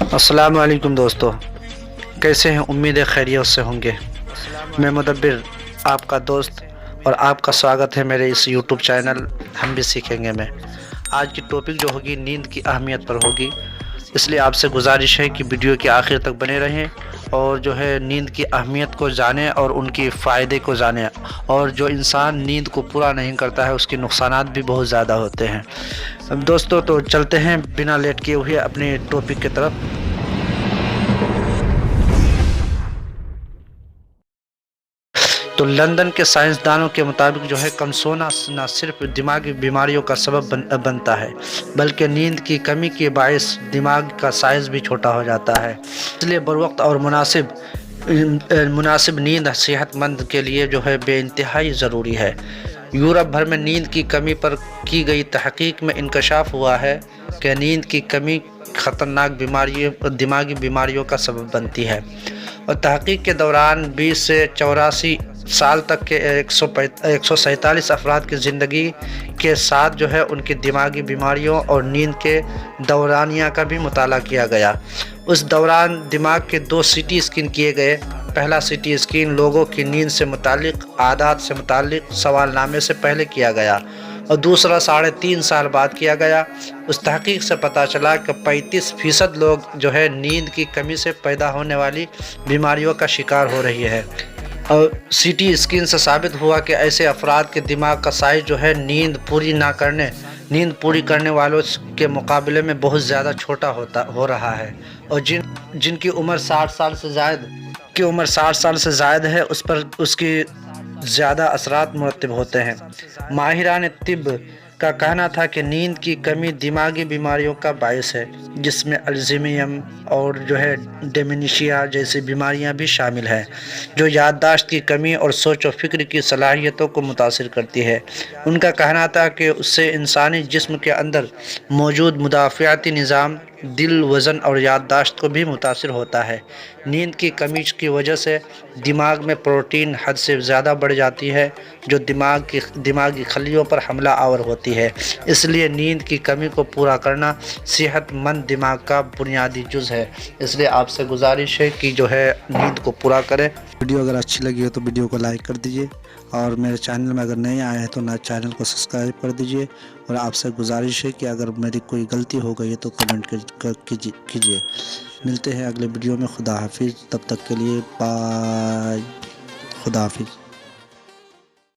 السلام علیکم دوستو، کیسے ہیں؟ امید ہے خیریت سے ہوں گے۔ میں مدبر آپ کا دوست اور آپ کا سواگت ہے میرے اس یوٹیوب چینل ہم بھی سیکھیں گے میں۔ آج کی ٹاپک جو ہوگی نیند کی اہمیت پر ہوگی، اس لیے آپ سے گزارش ہے کہ ویڈیو کے آخر تک بنے رہیں اور جو ہے نیند کی اہمیت کو جانیں اور ان کی فائدے کو جانیں۔ اور جو انسان نیند کو پورا نہیں کرتا ہے اس کے نقصانات بھی بہت زیادہ ہوتے ہیں۔ دوستو تو چلتے ہیں بنا لیٹ کیے ہوئے اپنے ٹاپک کی طرف۔ تو لندن کے سائنسدانوں کے مطابق جو ہے کم سونا نہ صرف دماغی بیماریوں کا سبب بنتا ہے بلکہ نیند کی کمی کے باعث دماغ کا سائز بھی چھوٹا ہو جاتا ہے۔ اس لیے بروقت اور مناسب نیند صحت مند کے لیے جو ہے بے انتہائی ضروری ہے۔ یورپ بھر میں نیند کی کمی پر کی گئی تحقیق میں انکشاف ہوا ہے کہ نیند کی کمی خطرناک دماغی بیماریوں کا سبب بنتی ہے، اور تحقیق کے دوران 20 سے 84 سال تک کے 147 افراد کی زندگی کے ساتھ جو ہے ان کی دماغی بیماریوں اور نیند کے دورانیہ کا بھی مطالعہ کیا گیا۔ اس دوران دماغ کے 2 سی ٹی اسکین کیے گئے۔ پہلا سی ٹی اسکین لوگوں کی نیند سے متعلق عادات سے متعلق سوال نامے سے پہلے کیا گیا اور دوسرا 3.5 سال بعد کیا گیا۔ اس تحقیق سے پتہ چلا کہ 35% لوگ جو ہے نیند کی کمی سے پیدا ہونے والی بیماریوں کا شکار ہو رہی ہے، اور سی ٹی اسکین سے ثابت ہوا کہ ایسے افراد کے دماغ کا سائز جو ہے نیند پوری کرنے والوں کے مقابلے میں بہت زیادہ چھوٹا ہو رہا ہے، اور جن کی عمر 60 سال سے زائد ہے اس کی زیادہ اثرات مرتب ہوتے ہیں۔ ماہران طب کا کہنا تھا کہ نیند کی کمی دماغی بیماریوں کا باعث ہے، جس میں الزیمیم اور جو ہے ڈیمینشیا جیسی بیماریاں بھی شامل ہیں، جو یادداشت کی کمی اور سوچ و فکر کی صلاحیتوں کو متاثر کرتی ہے۔ ان کا کہنا تھا کہ اس سے انسانی جسم کے اندر موجود مدافعتی نظام، دل، وزن اور یادداشت کو بھی متاثر ہوتا ہے۔ نیند کی کمی کی وجہ سے دماغ میں پروٹین حد سے زیادہ بڑھ جاتی ہے جو دماغی خلیوں پر حملہ آور ہوتی ہے۔ اس لیے نیند کی کمی کو پورا کرنا صحت مند دماغ کا بنیادی جز ہے۔ اس لیے آپ سے گزارش ہے کہ جو ہے نیند کو پورا کریں۔ ویڈیو اگر اچھی لگی ہو تو ویڈیو کو لائک کر دیجیے، اور میرے چینل میں اگر نئے آئے ہیں تو چینل کو سبسکرائب کر دیجیے، اور آپ سے گزارش ہے کہ اگر میری کوئی غلطی ہو گئی ہے تو کمنٹ کیجیے۔ ملتے ہیں اگلے ویڈیو میں۔ خدا حافظ، تب تک کے لیے بائے، خدا حافظ۔